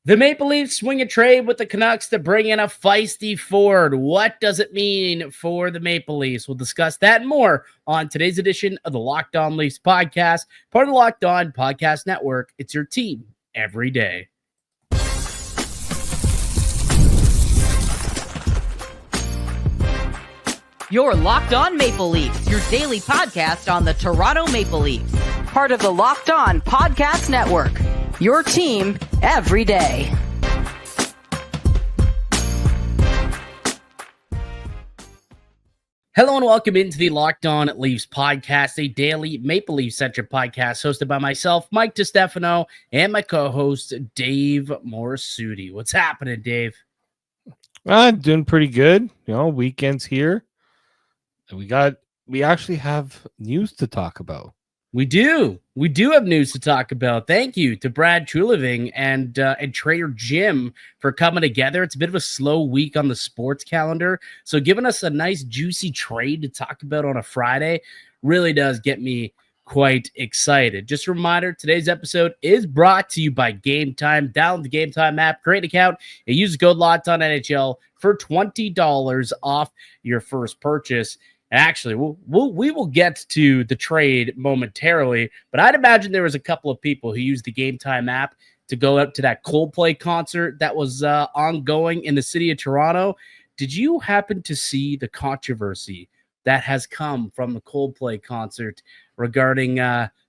The Maple Leafs swing a trade with the Canucks to bring in a feisty forward. What does it mean for the Maple Leafs? We'll discuss that and more on today's edition of the Locked On Leafs podcast, part of the Locked On Podcast Network. It's your team every day. You're Locked On Maple Leafs, your daily podcast on the Toronto Maple Leafs. Part of the Locked On Podcast Network. Your team every day. Hello and welcome into the Locked On Leafs podcast, a daily Maple Leaf-centric podcast hosted by myself, Mike DiStefano, and my co-host, Dave Morassutti. What's happening, Dave? Doing pretty good. Weekend's here. We actually have news to talk about. We do have news to talk about. Thank you to Brad Treliving and Trader Jim for coming together. It's a bit of a slow week on the sports calendar, so giving us a nice juicy trade to talk about on a Friday really does get me quite excited. Just a reminder, today's episode is brought to you by Gametime. Download the Gametime app, create an account, and use the code LOCKEDONNHL for $20 off your first purchase. Actually, we will get to the trade momentarily, but I'd imagine there was a couple of people who used the Gametime app to go up to that Coldplay concert that was ongoing in the city of Toronto. Did you happen to see the controversy that has come from the Coldplay concert regarding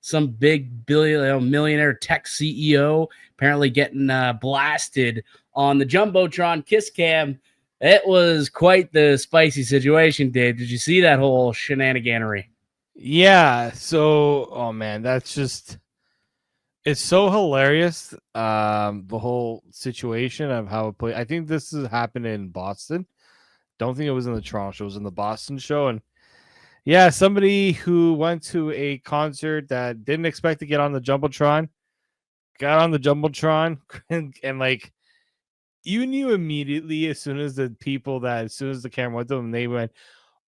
some big millionaire tech CEO apparently getting blasted on the Jumbotron Kiss Cam? It was quite the spicy situation, Dave. Did you see that whole shenaniganery? Yeah. So, it's so hilarious. The whole situation of how it played. I think this has happened in Boston. Don't think it was in the Toronto show. It was in the Boston show. And yeah, somebody who went to a concert that didn't expect to get on the Jumbotron, got on the Jumbotron and like, you knew immediately as soon as the camera went to them, they went,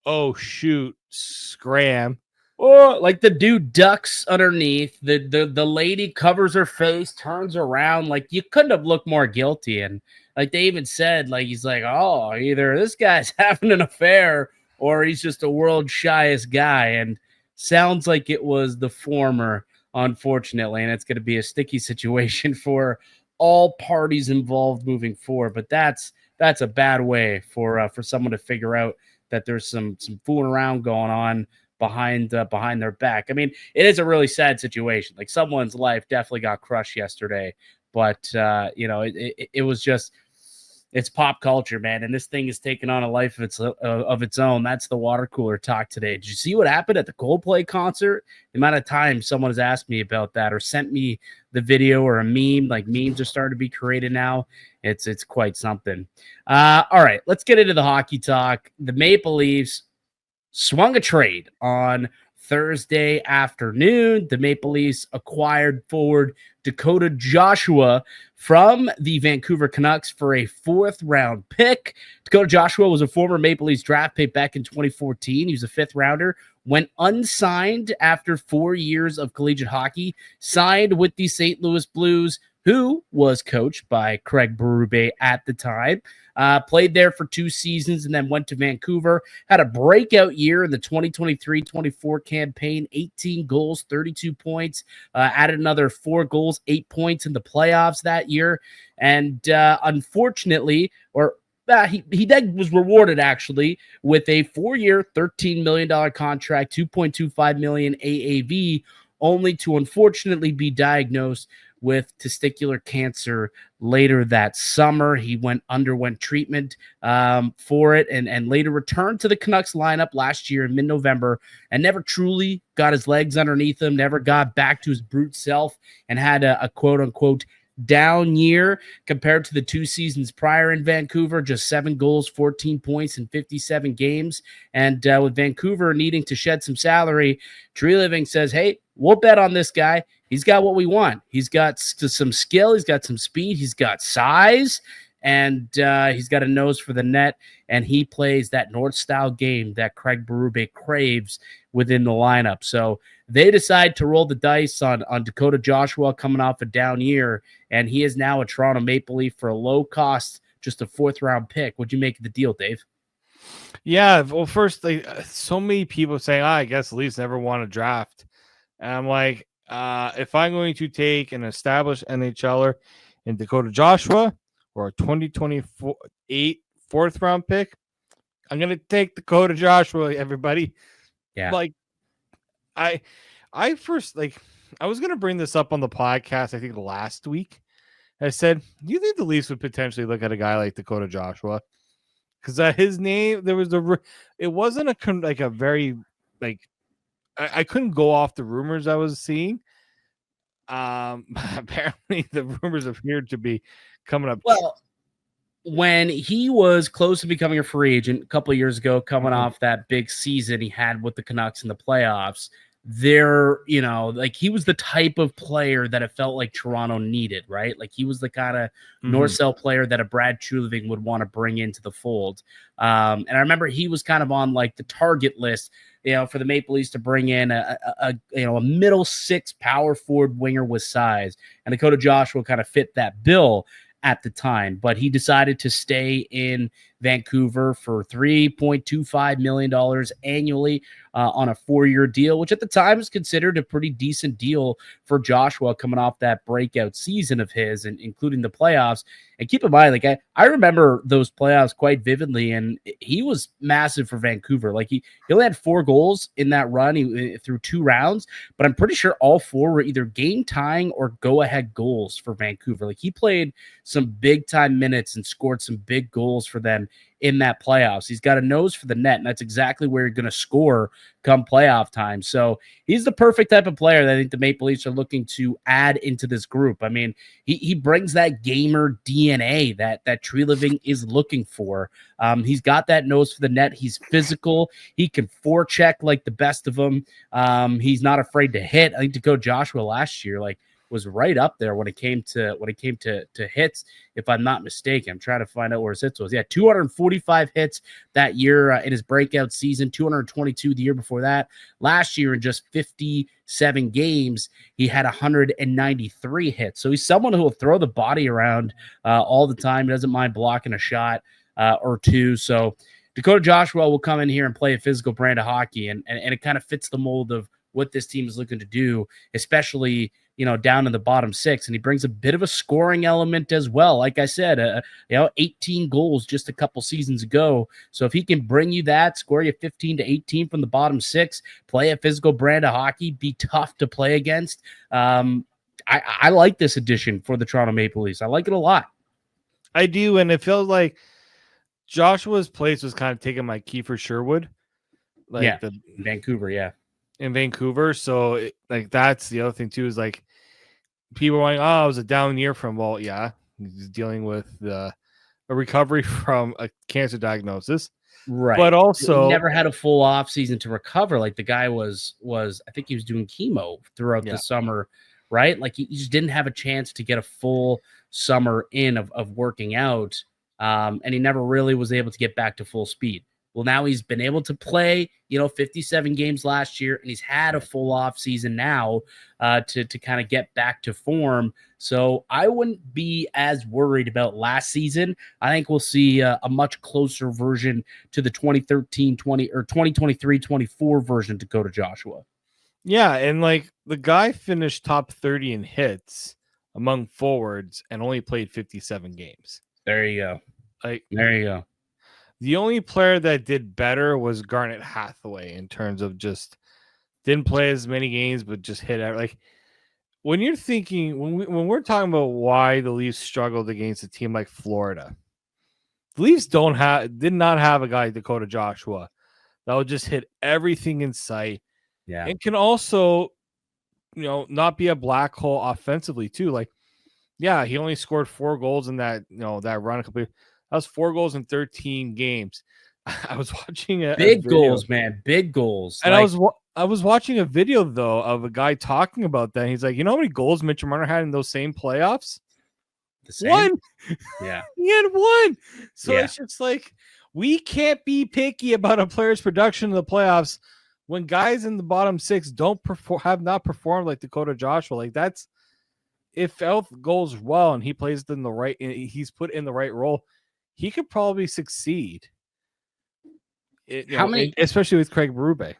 "Oh shoot, scram!" Or like the dude ducks underneath, the lady covers her face, turns around. Like, you couldn't have looked more guilty. And like they even said, like, he's like, "Oh, either this guy's having an affair or he's just a world's shyest guy." And sounds like it was the former, unfortunately, and it's going to be a sticky situation for all parties involved moving forward. But that's a bad way for someone to figure out that there's some fooling around going on behind their back. I mean, it is a really sad situation. Like, someone's life definitely got crushed yesterday, but it was just, it's pop culture, man, and this thing is taking on a life of its own. That's the water cooler talk today. Did you see what happened at the Coldplay concert? The amount of times someone has asked me about that or sent me the video or a meme. Like, memes are starting to be created now. It's quite something. All right, let's get into the hockey talk. The Maple Leafs swung a trade on Thursday afternoon. The Maple Leafs acquired forward Dakota Joshua from the Vancouver Canucks for a fourth-round pick. Dakota Joshua was a former Maple Leafs draft pick back in 2014. He was a fifth-rounder, went unsigned after 4 years of collegiate hockey, signed with the St. Louis Blues, who was coached by Craig Berube at the time. Played there for 2 seasons and then went to Vancouver. Had a breakout year in the 2023-24 campaign, 18 goals, 32 points. Added another 4 goals, 8 points in the playoffs that year. And unfortunately, he then was rewarded actually with a 4-year, $13 million contract, $2.25 million AAV, only to unfortunately be diagnosed with testicular cancer later that summer. He underwent treatment for it and later returned to the Canucks lineup last year in mid-November and never truly got his legs underneath him, never got back to his brute self, and had a quote-unquote down year compared to the 2 seasons prior in Vancouver. Just 7 goals, 14 points in 57 games. And with Vancouver needing to shed some salary, Treliving says, hey, we'll bet on this guy. He's got what we want. He's got some skill. He's got some speed. He's got size. And he's got a nose for the net. And he plays that North-style game that Craig Berube craves within the lineup. So They decide to roll the dice on Dakota Joshua coming off a down year, and he is now a Toronto Maple Leaf for a low cost, just a 4th-round pick. What'd you make of the deal, Dave? Yeah, well, first, like, so many people saying, I guess the Leafs never want to draft. And I'm like, if I'm going to take an established NHLer in Dakota Joshua or a 2028 4th-round pick, I'm going to take Dakota Joshua, everybody. Yeah. Like, I first, like, I was going to bring this up on the podcast, I think last week. I said, do you think the Leafs would potentially look at a guy like Dakota Joshua? Because his name, there was it wasn't a very, like, I couldn't go off the rumors I was seeing. Apparently the rumors appeared to be coming up. Well, when he was close to becoming a free agent a couple of years ago, coming off that big season he had with the Canucks in the playoffs, like he was the type of player that it felt like Toronto needed, right? Like he was the kind of North South player that a Brad Treliving would want to bring into the fold. And I remember he was kind of on like the target list, for the Maple Leafs to bring in a middle 6 power forward winger with size. And Dakota Joshua kind of fit that bill at the time, but he decided to stay in Vancouver for $3.25 million annually on a 4-year deal, which at the time was considered a pretty decent deal for Joshua coming off that breakout season of his, and including the playoffs. And keep in mind, like I remember those playoffs quite vividly, and he was massive for Vancouver. Like he only had 4 goals in that run through 2 rounds, but I'm pretty sure all 4 were either game tying or go ahead goals for Vancouver. Like he played some big time minutes and scored some big goals for them in that playoffs. He's got a nose for the net, and that's exactly where you're going to score come playoff time. So he's the perfect type of player that I think the Maple Leafs are looking to add into this group. I mean, he brings that gamer DNA that Treliving is looking for. He's got that nose for the net. He's physical. He can forecheck like the best of them. He's not afraid to hit. I think Dakota Joshua last year, was right up there when it came to hits, if I'm not mistaken. I'm trying to find out where his hits was. Yeah, 245 hits that year in his breakout season, 222 the year before that. Last year in just 57 games, he had 193 hits. So he's someone who will throw the body around all the time. He doesn't mind blocking a shot or 2. So Dakota Joshua will come in here and play a physical brand of hockey, and it kind of fits the mold of what this team is looking to do, especially down in the bottom 6. And he brings a bit of a scoring element as well. Like I said, 18 goals just a couple seasons ago. So if he can bring you that, score you 15 to 18 from the bottom 6, play a physical brand of hockey, be tough to play against. I like this addition for the Toronto Maple Leafs. I like it a lot. I do, and it feels like Joshua's place was kind of taken by Kiefer Sherwood. Vancouver, in Vancouver. So that's the other thing too, is like people are like, it was a down year from, well, yeah, he's dealing with a recovery from a cancer diagnosis. Right. But also he never had a full off season to recover. Like the guy was I think he was doing chemo throughout the summer, right? Like he just didn't have a chance to get a full summer in of working out. And he never really was able to get back to full speed. Well, now he's been able to play, 57 games last year, and he's had a full off season now to kind of get back to form. So I wouldn't be as worried about last season. I think we'll see a much closer version to the 2013-20 or 2023-24 version to Dakota Joshua. Yeah, and the guy finished top 30 in hits among forwards and only played 57 games. There you go. There you go. The only player that did better was Garnet Hathaway in terms of just didn't play as many games, but just hit out. Like when you're thinking, when we're talking about why the Leafs struggled against a team like Florida, the Leafs did not have a guy like Dakota Joshua that would just hit everything in sight. Yeah, and can also, not be a black hole offensively too. He only scored 4 goals in that that run a couple. That was 4 goals in 13 games. I was watching big goals, man, big goals. And I was watching a video though of a guy talking about that. He's like, you know how many goals Mitch Marner had in those same playoffs? The same? 1. Yeah, he had 1. So it's just like we can't be picky about a player's production in the playoffs when guys in the bottom 6 have not performed like Dakota Joshua, like that's if health goes well and he plays in the right, he's put in the right role, he could probably succeed. Especially with Craig Berube.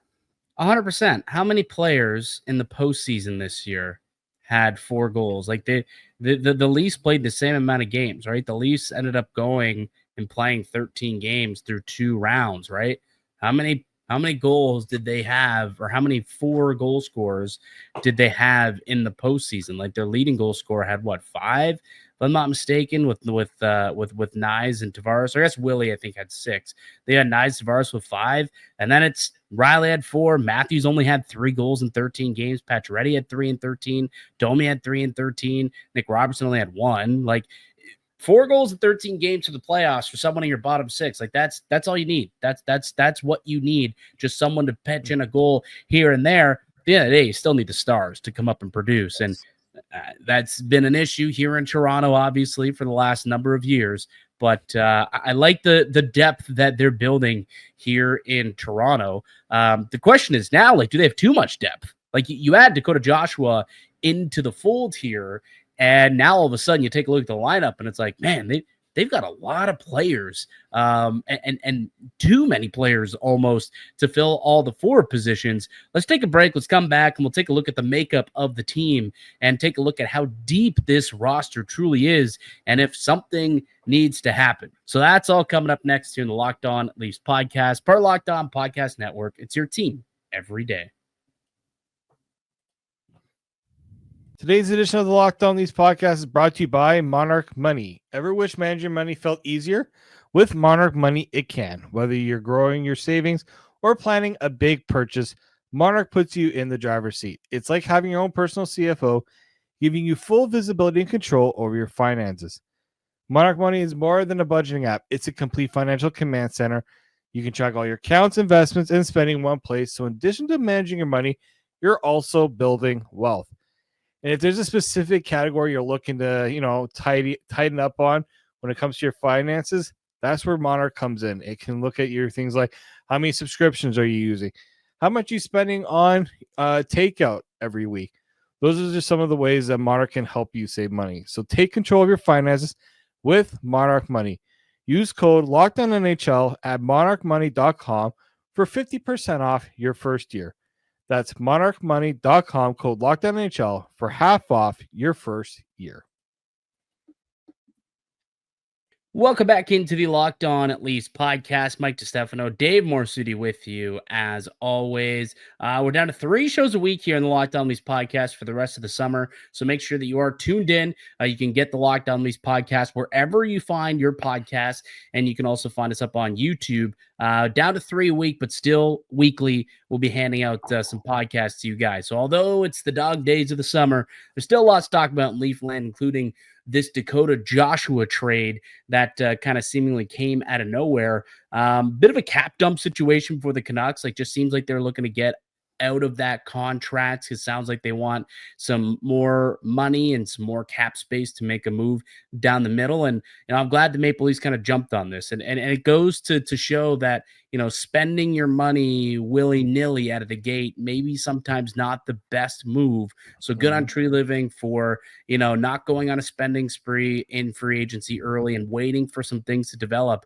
100%. How many players in the postseason this year had 4 goals? Like the Leafs played the same amount of games, right? The Leafs ended up going and playing 13 games through 2 rounds, right? How many goals did they have, or how many 4 goal scorers did they have in the postseason? Like their leading goal scorer had what, 5? If I'm not mistaken, with Nyes and Tavares. I guess Willie, I think, had 6. They had Nyes, Tavares with 5, and then it's Riley had 4. Matthews only had 3 goals in 13 games. Pacioretty had 3 in 13. Domi had 3 in 13. Nick Robertson only had 1. Like 4 goals in 13 games to the playoffs for someone in your bottom 6. Like that's all you need. That's what you need. Just someone to pitch in a goal here and there. At the end of the day, you still need the stars to come up and produce. And that's been an issue here in Toronto, obviously, for the last number of years. But I like the depth that they're building here in Toronto. The question is now, like, do they have too much depth? Like, you add Dakota Joshua into the fold here, and now all of a sudden you take a look at the lineup, and it's like, man, they've got a lot of players, and too many players almost to fill all the forward positions. Let's take a break. Let's come back, and we'll take a look at the makeup of the team and take a look at how deep this roster truly is and if something needs to happen. So that's all coming up next here in the Locked On Leafs podcast, part Locked On Podcast Network. It's your team every day. Today's edition of the Locked On Leafs podcast is brought to you by Monarch Money. Ever wish managing money felt easier? With Monarch Money, it can. Whether you're growing your savings or planning a big purchase, Monarch puts you in the driver's seat. It's like having your own personal CFO, giving you full visibility and control over your finances. Monarch Money is more than a budgeting app. It's a complete financial command center. You can track all your accounts, investments, and spending in one place. So in addition to managing your money, you're also building wealth. And if there's a specific category you're looking to, tighten up on when it comes to your finances, that's where Monarch comes in. It can look at your things like how many subscriptions are you using, how much are you spending on takeout every week. Those are just some of the ways that Monarch can help you save money. So take control of your finances with Monarch Money. Use code LOCKEDONNHL at monarchmoney.com for 50% off your first year. That's monarchmoney.com, code LOCKEDONNHL for half off your first year. Welcome back into the Locked On Leafs podcast. Mike DiStefano, Dave Morassutti with you as always. We're down to 3 shows a week here in the Locked On Leafs podcast for the rest of the summer. So make sure that you are tuned in. You can get the Locked On Leafs podcast wherever you find your podcast. And you can also find us up on YouTube. Down to 3 a week, but still weekly. We'll be handing out some podcasts to you guys. So although it's the dog days of the summer, there's still lots to talk about in Leafland, including this Dakota Joshua trade that kind of seemingly came out of nowhere. Bit of a cap dump situation for the Canucks. Like, just seems like they're looking to get out of that contract. It sounds like they want some more money and some more cap space to make a move down the middle. And I'm glad the Maple Leafs kind of jumped on this. And it goes to show that, spending your money willy-nilly out of the gate, maybe sometimes not the best move. So good on Treliving for, not going on a spending spree in free agency early and waiting for some things to develop,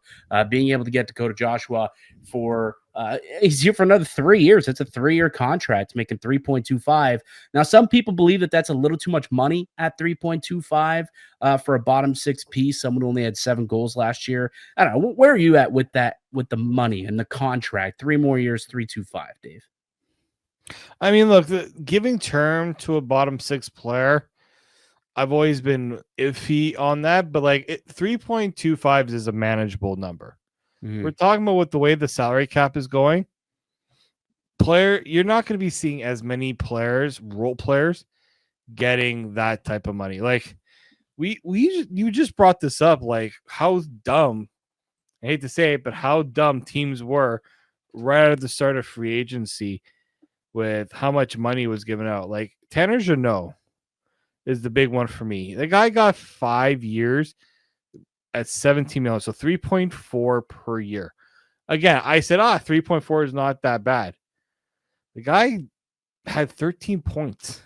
being able to get Dakota Joshua for he's here for another 3 years. It's a 3-year contract, making 3.25. Now, some people believe that that's a little too much money at 3.25 for a bottom 6 piece. Someone who only had 7 goals last year. I don't know. Where are you at with that, with the money and the contract? 3 more years, 3.25, Dave. I mean, look, giving term to a bottom 6 player, I've always been iffy on that, but 3.25 is a manageable number. We're talking about with the way the salary cap is going. You're not going to be seeing as many players, role players, getting that type of money. Like you just brought this up, like how dumb, I hate to say it, but how dumb teams were right at the start of free agency with how much money was given out. Like Tanner Jeannot is the big one for me. The guy got 5 years at 17 million, so 3.4 per year. Again, I said, 3.4 is not that bad. The guy had 13 points.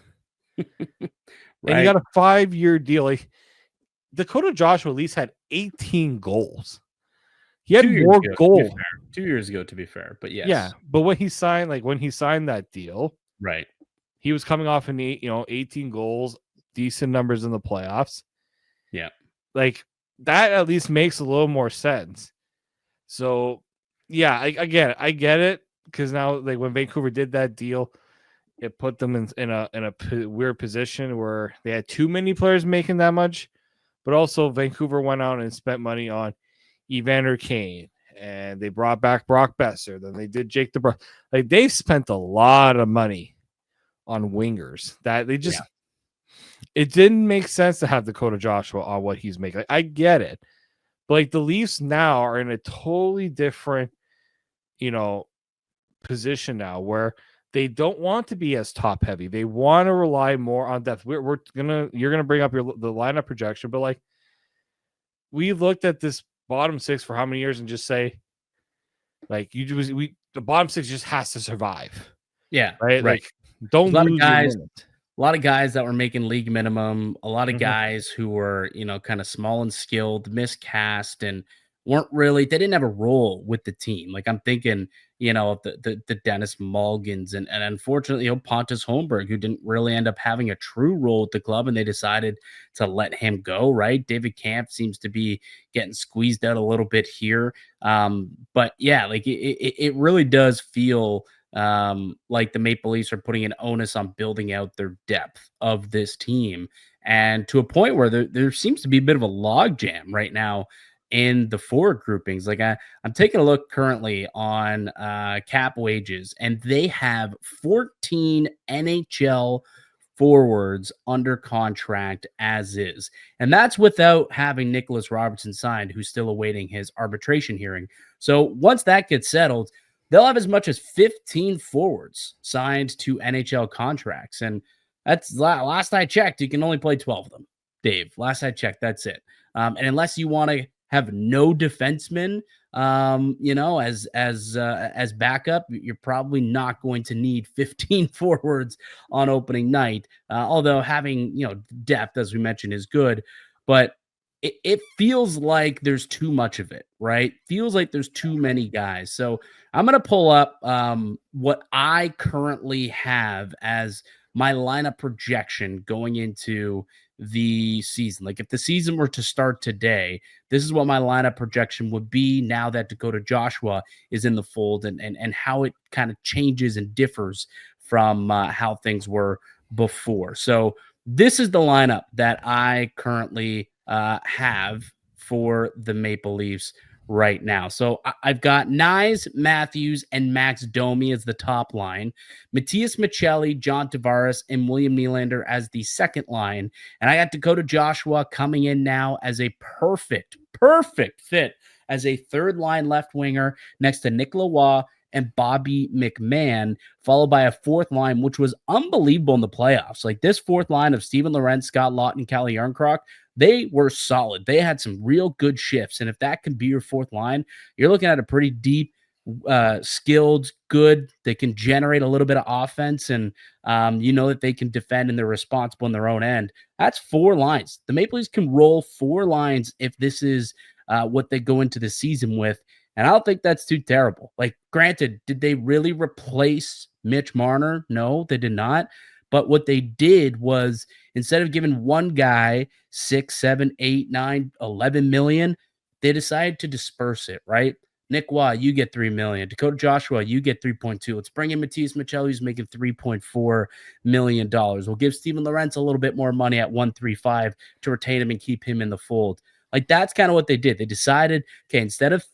Right. And he got a 5-year deal. Like, Dakota Joshua at least had 18 goals. He had more goals 2 years ago, to be fair. But yes. Yeah, but when he signed that deal, right, he was coming off 18 goals, decent numbers in the playoffs. Yeah, like that at least makes a little more sense. So, yeah, I get it. I get it because now, like when Vancouver did that deal, it put them in a weird position where they had too many players making that much, but also Vancouver went out and spent money on Evander Kane, and they brought back Brock Besser. Then they did Jake DeBrusk. Like, they've spent a lot of money on wingers that they just it didn't make sense to have Dakota Joshua on what he's making. Like, I get it, but like the Leafs now are in a totally different, position now where they don't want to be as top heavy. They want to rely more on depth. You're gonna bring up the lineup projection, but like we looked at this bottom six for how many years and just say, like, the bottom six just has to survive. Yeah, right. Like, don't lose your limit. A lot of guys that were making league minimum, a lot of guys who were, kind of small and skilled, miscast, and they didn't have a role with the team. Like, I'm thinking, of the Dennis Mulgans and unfortunately, Pontus Holmberg, who didn't really end up having a true role with the club, and they decided to let him go, right? David Kampf seems to be getting squeezed out a little bit here. But yeah, like it really does feel like the Maple Leafs are putting an onus on building out their depth of this team, and to a point where there seems to be a bit of a logjam right now in the forward groupings. Like, I'm taking a look currently on cap wages, and they have 14 NHL forwards under contract as is. And that's without having Nicholas Robertson signed, who's still awaiting his arbitration hearing. So once that gets settled, they'll have as much as 15 forwards signed to NHL contracts. And that's, last I checked, you can only play 12 of them, Dave. Last I checked, that's it. And unless you want to have no defensemen, as backup, you're probably not going to need 15 forwards on opening night. Although having, depth, as we mentioned, is good, but it feels like there's too much of it, right? Feels like there's too many guys. So I'm going to pull up what I currently have as my lineup projection going into the season. Like, if the season were to start today, this is what my lineup projection would be now that Dakota Joshua is in the fold, and how it kind of changes and differs from how things were before. So this is the lineup that I currently have for the Maple Leafs right now. So I've got Nyes, Matthews, and Max Domi as the top line, Matias Maccelli, John Tavares, and William Nylander as the second line. And I got Dakota Joshua coming in now as a perfect fit as a third line left winger next to Nick Lavoie and Bobby McMahon, followed by a fourth line, which was unbelievable in the playoffs. Like, this fourth line of Steven Lorentz, Scott Laughton, Calle Jarnkrok, they were solid. They had some real good shifts. And if that can be your fourth line, you're looking at a pretty deep, skilled, good. They can generate a little bit of offense, and that they can defend and they're responsible in their own end. That's four lines. The Maple Leafs can roll four lines if this is what they go into the season with. And I don't think that's too terrible. Like, granted, did they really replace Mitch Marner? No, they did not. But what they did was, instead of giving one guy 6, 7, 8, 9, 11 million, they decided to disperse it, right? Nick Waugh, you get 3 million. Dakota Joshua, you get 3.2. Let's bring in Matias Maccelli, who's making $3.4 million. We'll give Steven Lorentz a little bit more money at 135 to retain him and keep him in the fold. Like, that's kind of what they did. They decided, okay, instead of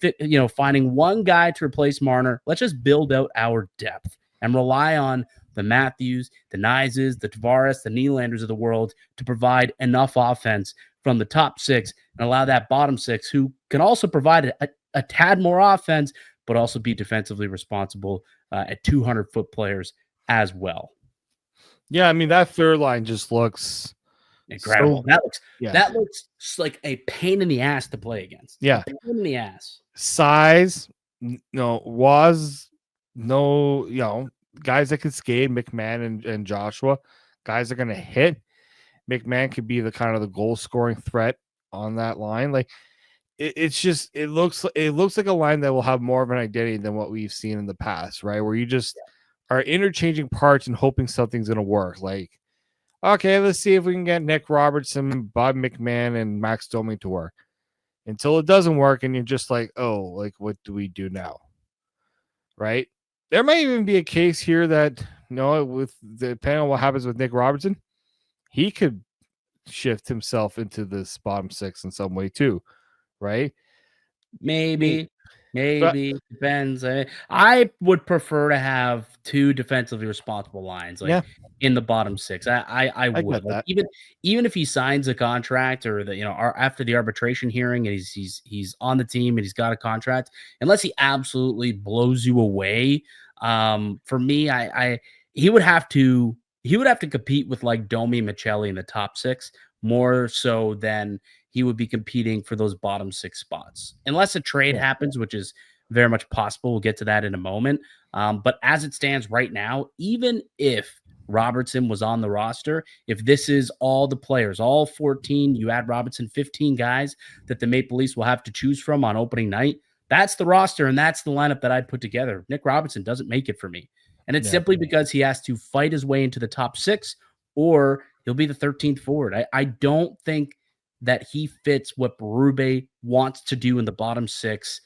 finding one guy to replace Marner, let's just build out our depth and rely on the Matthews, the Nyes, the Tavares, the Nylanders of the world to provide enough offense from the top six and allow that bottom six, who can also provide a tad more offense, but also be defensively responsible at 200-foot players as well. Yeah, I mean, that third line just looks incredible. That looks like a pain in the ass to play against. Yeah, a pain in the ass. Size, was no, guys that can skate, McMahon and Joshua, guys are going to hit. McMahon could be the kind of the goal scoring threat on that line. Like it looks like a line that will have more of an identity than what we've seen in the past, right? Where you just are interchanging parts and hoping something's going to work. Like, okay, let's see if we can get Nick Robertson, Bob McMahon, and Max Domi to work. Until it doesn't work, and you're just like, oh, like what do we do now? Right? There might even be a case here that with depending on what happens with Nick Robertson, he could shift himself into this bottom six in some way too, right? Maybe depends. I would prefer to have two defensively responsible lines, like in the bottom six. I would like even if he signs a contract or after the arbitration hearing and he's on the team and he's got a contract, unless he absolutely blows you away. For me, he would have to compete with like Domi Michelli in the top six more so than he would be competing for those bottom six spots, unless a trade happens, which is very much possible. We'll get to that in a moment. But as it stands right now, even if Robertson was on the roster, if this is all the players, all 14, you add Robertson, 15 guys that the Maple Leafs will have to choose from on opening night, that's the roster and that's the lineup that I'd put together. Nick Robertson doesn't make it for me. And it's simply because he has to fight his way into the top six or he'll be the 13th forward. I don't think that he fits what Berube wants to do in the bottom six,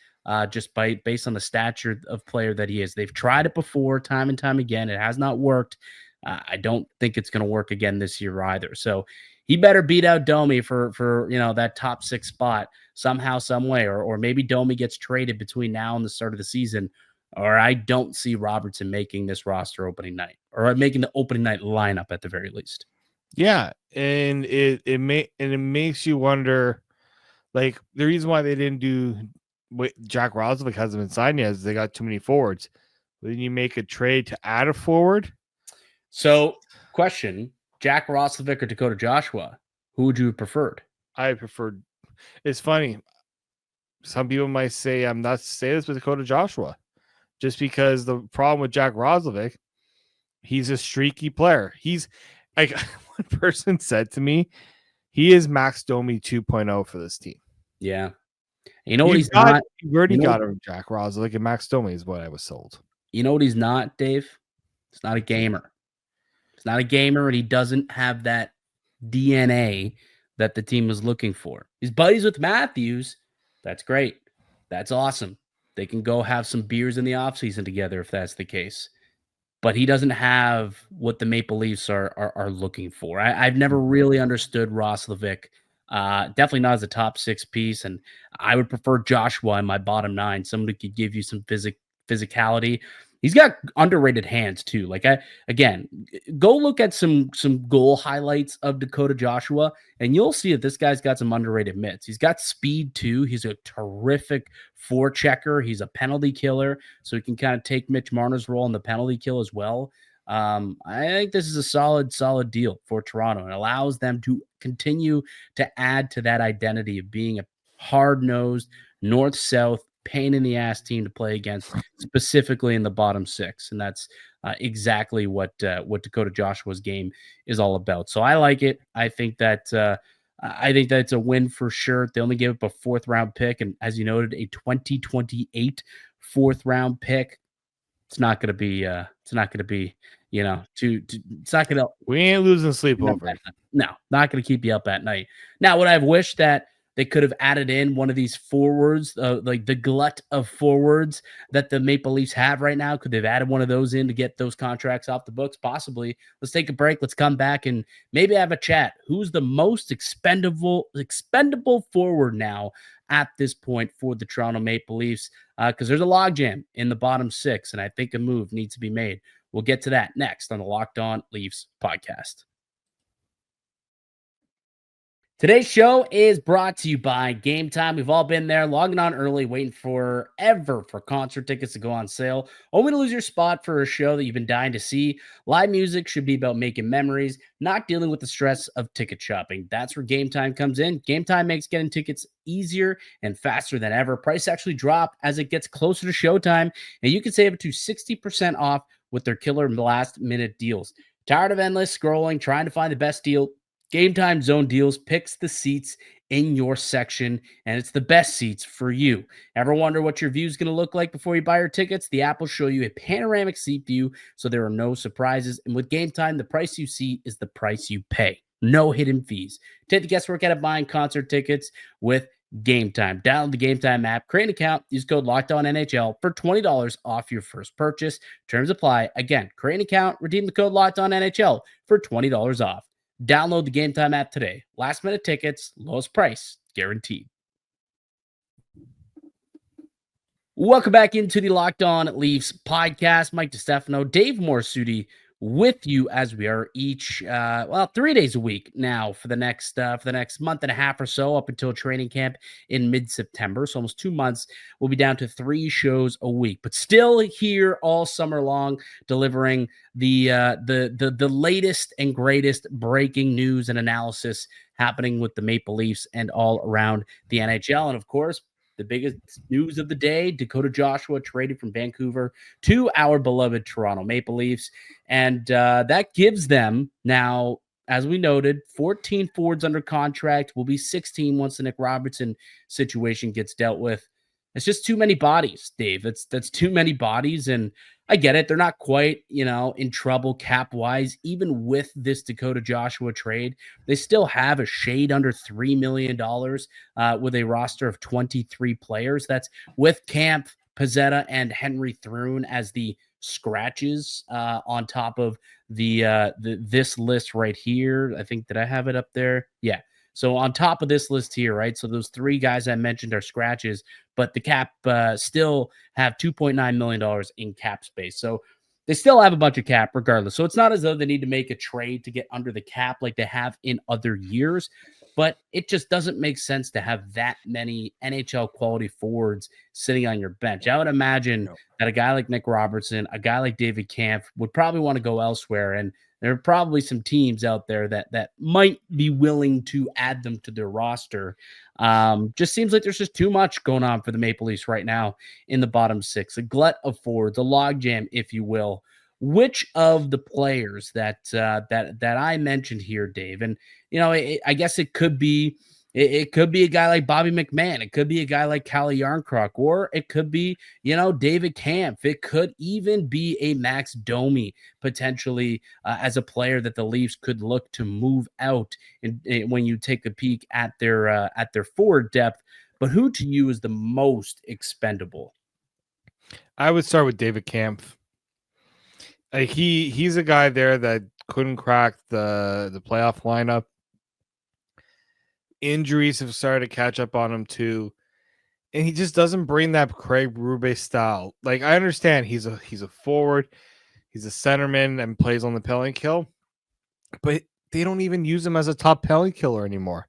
just based on the stature of player that he is. They've tried it before, time and time again. It has not worked. I don't think it's going to work again this year either. So he better beat out Domi for that top six spot somehow, some way, or maybe Domi gets traded between now and the start of the season. Or I don't see Robertson making this roster opening night, or making the opening night lineup at the very least. Yeah, and it makes you wonder, like the reason why they didn't do what Jack Roslovic hasn't been signed yet is they got too many forwards. Then you make a trade to add a forward. So, question: Jack Roslovic or Dakota Joshua? Who would you have preferred? I preferred. It's funny. Some people might say I'm not saying this with Dakota Joshua, just because the problem with Jack Roslovic, he's a streaky player. He's like one person said to me, he is Max Domi 2.0 for this team. Yeah. You know what he's not? You already got him, Jack Roslovic, and Max Domi is what I was sold. You know what he's not, Dave? He's not a gamer. He's not a gamer, and he doesn't have that DNA that the team is looking for. He's buddies with Matthews. That's great. That's awesome. They can go have some beers in the offseason together if that's the case. But he doesn't have what the Maple Leafs are looking for. I've never really understood Roslovic. Definitely not as a top six piece. And I would prefer Joshua in my bottom nine. Somebody could give you some physicality. He's got underrated hands too. Like go look at some goal highlights of Dakota Joshua, and you'll see that this guy's got some underrated mitts. He's got speed too. He's a terrific forechecker. He's a penalty killer, so he can kind of take Mitch Marner's role in the penalty kill as well. I think this is a solid deal for Toronto and allows them to continue to add to that identity of being a hard-nosed north-south pain in the ass team to play against, specifically in the bottom six. And that's exactly what Dakota Joshua's game is all about. So I like it. I think that it's a win for sure. They only gave up a 4th round pick. And as you noted, a 2028 4th round pick. It's not going to be, it's not going to, we ain't losing sleep over it. No, not going to keep you up at night. Now, would I have wished that they could have added in one of these forwards, like the glut of forwards that the Maple Leafs have right now? Could they have added one of those in to get those contracts off the books? Possibly. Let's take a break. Let's come back and maybe have a chat. Who's the most expendable forward now at this point for the Toronto Maple Leafs? Because there's a logjam in the bottom six, and I think a move needs to be made. We'll get to that next on the Locked On Leafs podcast. Today's show is brought to you by Gametime. We've all been there, logging on early, waiting forever for concert tickets to go on sale, only to lose your spot for a show that you've been dying to see. Live music should be about making memories, not dealing with the stress of ticket shopping. That's where Gametime comes in. Gametime makes getting tickets easier and faster than ever. Price actually drop as it gets closer to showtime, and you can save up to 60% off with their killer last-minute deals. Tired of endless scrolling, trying to find the best deal? Game Time Zone Deals picks the seats in your section, and it's the best seats for you. Ever wonder what your view is going to look like before you buy your tickets? The app will show you a panoramic seat view, so there are no surprises. And with Game Time, the price you see is the price you pay. No hidden fees. Take the guesswork out of buying concert tickets with Game Time. Download the Game Time app, create an account, use code LOCKEDONNHL for $20 off your first purchase. Terms apply. Again, create an account, redeem the code LOCKEDONNHL for $20 off. Download the Game Time app today. Last minute tickets, lowest price, guaranteed. Welcome back into the Locked On Leafs podcast. Mike DiStefano, Dave Morassutti with you as we are each 3 days a week now for the next month and a half or so, up until training camp in mid-September. So almost 2 months. We'll be down to 3 shows a week, but still here all summer long, delivering the latest and greatest breaking news and analysis happening with the Maple Leafs and all around the NHL. And of course, the biggest news of the day: Dakota Joshua traded from Vancouver to our beloved Toronto Maple Leafs. And that gives them now, as we noted, 14 forwards under contract. Will be 16 once the Nick Robertson situation gets dealt with. It's just too many bodies, Dave. That's too many bodies. And I get it. They're not quite, in trouble cap-wise. Even with this Dakota Joshua trade, they still have a shade under $3 million with a roster of 23 players. That's with Kampf, Pezzetta, and Henry Thrun as the scratches on top of this list right here. I think, did I have it up there? Yeah. So on top of this list here, right? So those 3 guys I mentioned are scratches, but the cap still have $2.9 million in cap space. So they still have a bunch of cap regardless. So it's not as though they need to make a trade to get under the cap like they have in other years, but it just doesn't make sense to have that many NHL quality forwards sitting on your bench. I would imagine that a guy like Nick Robertson, a guy like David Kampf would probably want to go elsewhere. And there are probably some teams out there that might be willing to add them to their roster. Just seems like there's just too much going on for the Maple Leafs right now in the bottom 6. A glut of forwards, a logjam, if you will. Which of the players that I mentioned here, Dave, and I guess it could be a guy like Bobby McMahon. It could be a guy like Calle Jarnkrok, or it could be, David Kampf. It could even be a Max Domi potentially as a player that the Leafs could look to move out when you take a peek at their forward depth. But who to you is the most expendable? I would start with David Kampf. He's a guy there that couldn't crack the playoff lineup. Injuries have started to catch up on him too, and he just doesn't bring that Craig Berube style. Like, I understand he's a forward, he's a centerman and plays on the penalty kill, but they don't even use him as a top penalty killer anymore.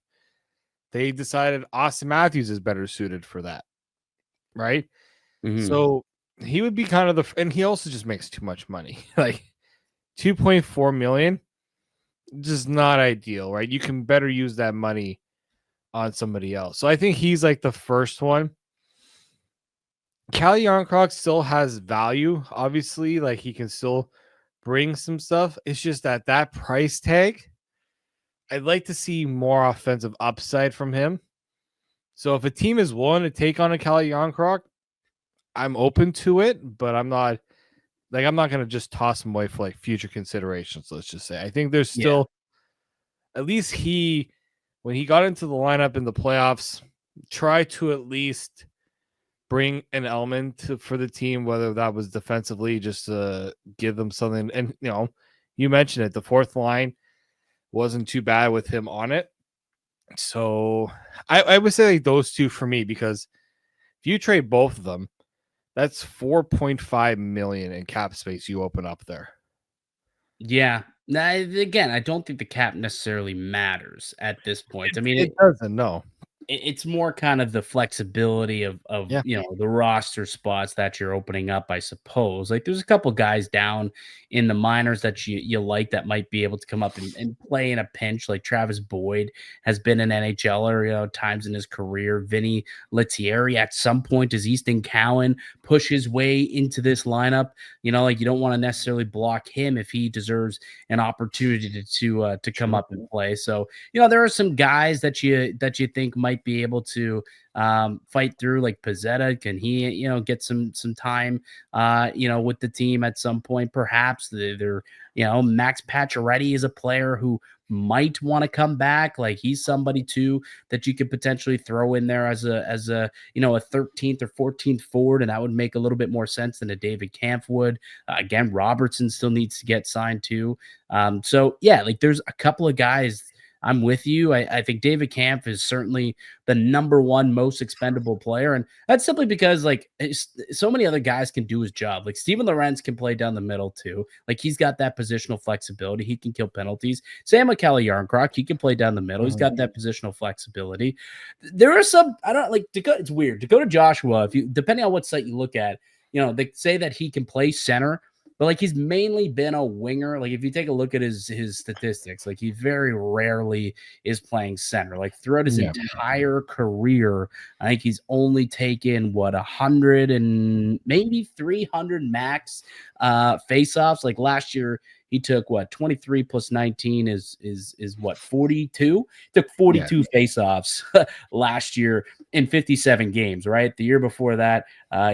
They decided Austin Matthews is better suited for that, right? Mm-hmm. So he would be kind of and he also just makes too much money. Like $2.4 million, just not ideal, right? You can better use that money on somebody else. So I think he's like the first one. Calle Jarnkrok still has value, obviously. Like, he can still bring some stuff. It's just that price tag, I'd like to see more offensive upside from him. So if a team is willing to take on a Calle Jarnkrok, I'm open to it, but I'm not going to just toss him away for like future considerations. Let's just say, I think there's still, at least when he got into the lineup in the playoffs, try to at least bring an element for the team, whether that was defensively, just to give them something. And, you mentioned it, the fourth line wasn't too bad with him on it. So I would say like those two for me, because if you trade both of them, that's $4.5 million in cap space you open up there. Yeah. Now, again, I don't think the cap necessarily matters at this point. I mean, it doesn't. No, it's more kind of the flexibility of Yeah. the roster spots that you're opening up, I suppose. Like there's a couple guys down in the minors that you like that might be able to come up and play in a pinch. Like Travis Boyd has been an NHLer, times in his career. Vinny Lettieri at some point, does Easton Cowan push his way into this lineup? Like you don't want to necessarily block him if he deserves an opportunity to come up and play. So there are some guys that you think might be able to fight through, like Pizzetta. Can he, get some time, with the team at some point? Perhaps they're Max Pacioretty is a player who might want to come back. Like he's somebody too that you could potentially throw in there as a a 13th or 14th forward, and that would make a little bit more sense than a David Kampf would. Again, Robertson still needs to get signed too. So yeah, like there's a couple of guys. I'm with you. I think David Kampf is certainly the number one most expendable player. And that's simply because so many other guys can do his job. Like Steven Lorentz can play down the middle too. Like he's got that positional flexibility. He can kill penalties. Sam McKelly-Yarncroc, he can play down the middle. He's got that positional flexibility. There are some, I don't like Dakota. It's weird. Dakota Joshua, depending on what site you look at, they say that he can play center, but like he's mainly been a winger. Like if you take a look at his statistics, like he very rarely is playing center. Like throughout his entire career, I think he's only taken 100 and maybe 300 max faceoffs. Like last year, he took 23 plus 19 is what 42. Took 42 faceoffs last year in 57 games. Right, the year before that,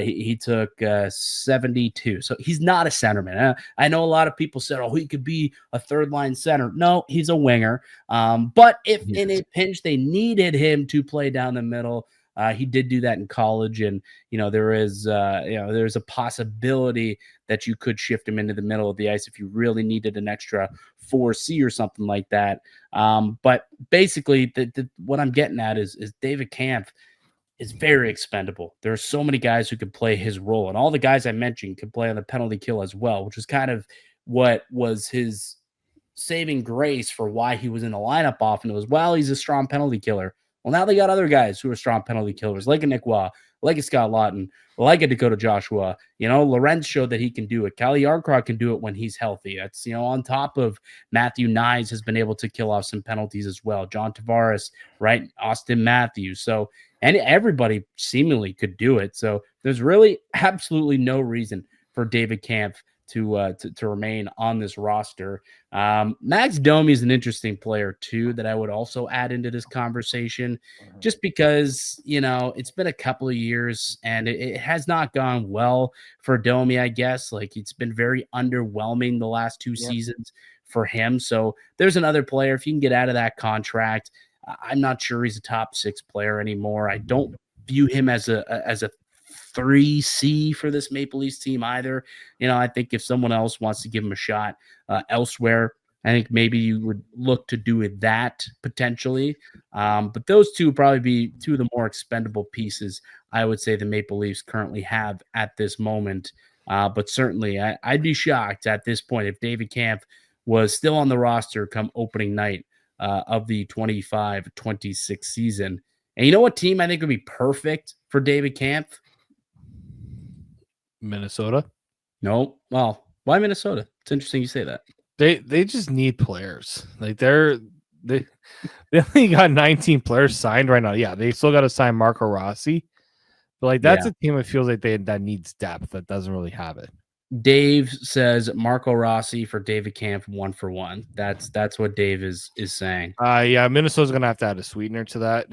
he took 72. So he's not a centerman. I know a lot of people said, "Oh, he could be a third line center." No, he's a winger. But if in a pinch they needed him to play down the middle, he did do that in college, and there's a possibility that you could shift him into the middle of the ice if you really needed an extra 4C or something like that. But basically, what I'm getting at is David Kampf is very expendable. There are so many guys who could play his role, and all the guys I mentioned could play on the penalty kill as well, which is kind of what was his saving grace for why he was in the lineup often. It was, he's a strong penalty killer. Well, now they got other guys who are strong penalty killers, like a Nick Waugh, like a Scott Lawton, like a Dakota Joshua. Lorenz showed that he can do it. Calle Yarncroc can do it when he's healthy. That's, on top of Matthew Nyes has been able to kill off some penalties as well. John Tavares, right? Austin Matthews. So, and everybody seemingly could do it. So there's really absolutely no reason for David Kampf to remain on this roster. Max Domi is an interesting player too that I would also add into this conversation, just because it's been a couple of years and it has not gone well for Domi. I guess like it's been very underwhelming the last two seasons for him. So there's another player. If you can get out of that contract, I'm not sure he's a top 6 player anymore. I don't view him as a 3C for this Maple Leafs team either. I think if someone else wants to give him a shot elsewhere, I think maybe you would look to do it that potentially. But those two would probably be two of the more expendable pieces I would say the Maple Leafs currently have at this moment. But certainly I'd be shocked at this point if David Kampf was still on the roster come opening night of the 25-26 season. And you know what team I think would be perfect for David Kampf? Minnesota? No. Well, why Minnesota? It's interesting you say that. They just need players. Like they only got 19 players signed right now. Yeah, they still got to sign Marco Rossi. But like that's a team that feels like that needs depth that doesn't really have it. Dave says Marco Rossi for David Kampf 1 for 1. That's what Dave is saying. Yeah, Minnesota's gonna have to add a sweetener to that.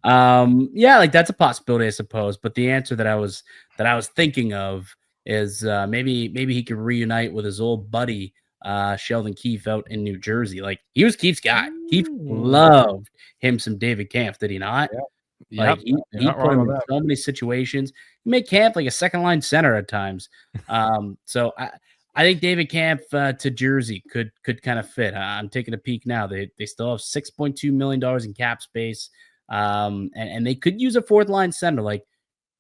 Like that's a possibility, I suppose. But the answer that I was thinking of is maybe he could reunite with his old buddy Sheldon Keefe out in New Jersey. Like he was Keefe's guy. Keefe loved him some David Kampf, did he not? Yeah. Like he put him in so many situations. He made Kampf like a second line center at times. So I think David Kampf to Jersey could kind of fit. I'm taking a peek now. They still have $6.2 million in cap space. And they could use a fourth line center. Like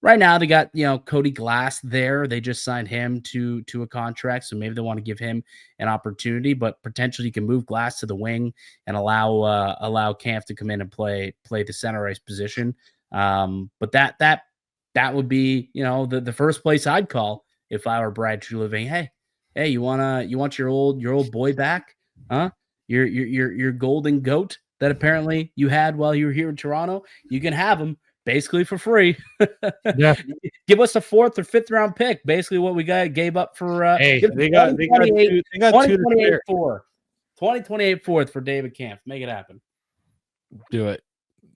Right now, they got, Cody Glass there. They just signed him to a contract, so maybe they want to give him an opportunity. But potentially, you can move Glass to the wing and allow Camp to come in and play the center ice position. But that would be the first place I'd call if I were Brad Treliving. Hey, you want your old boy back? Huh? Your golden goat that apparently you had while you were here in Toronto. You can have him basically for free. Yeah. Give us a 4th or 5th round pick. Basically, what we gave up for Hey, they got 2028 2028 4th for David Camp. Make it happen. Do it.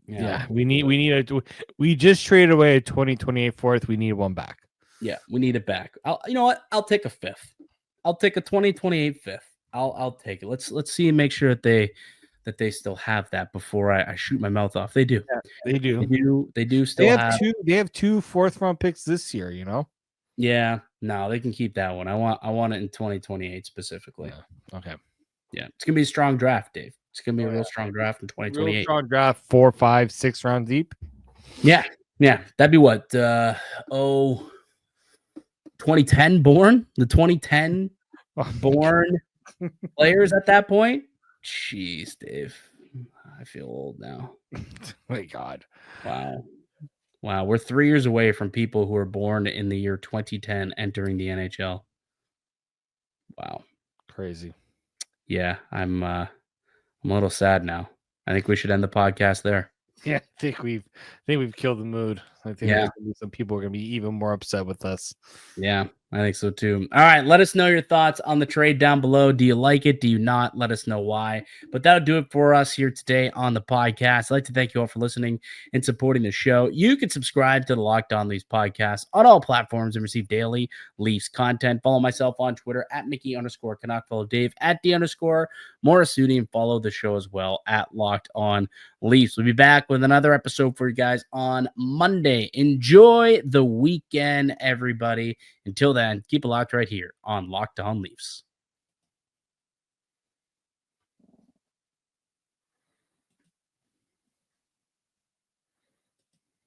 Yeah. We just traded away a 2028 4th. We need one back. Yeah, we need it back. You know what? I'll take a 5th. I'll take a 2028 5th. I'll take it. Let's see and make sure that they still have that before I shoot my mouth off. They do. Yeah, they do. They do still have two. They have 2 4th round picks this year. Yeah, no, they can keep that one. I want it in 2028 specifically. Yeah. Okay. Yeah, it's gonna be a strong draft, Dave. It's gonna be a real strong draft in 2028. Real strong draft, 4, 5, 6 round deep. Yeah. That'd be what? 2010 born? The 2010 born players at that point? Jeez, Dave. I feel old now. My God. Wow. We're 3 years away from people who were born in the year 2010 entering the NHL. Wow. Crazy. Yeah, I'm a little sad now. I think we should end the podcast there. Yeah, I think we've killed the mood. I think there's gonna be some people are gonna be even more upset with us. Yeah, I think so too. All right, let us know your thoughts on the trade down below. Do you like it? Do you not? Let us know why. But that'll do it for us here today on the podcast. I'd like to thank you all for listening and supporting the show. You can subscribe to the Locked On Leafs podcast on all platforms and receive daily Leafs content. Follow myself on Twitter at Mickey_Canuck. Follow Dave at D_Morassutti, and follow the show as well at Locked On Leafs. We'll be back with another episode for you guys on Monday. Enjoy the weekend, everybody. Until then, keep it locked right here on Locked On Leafs.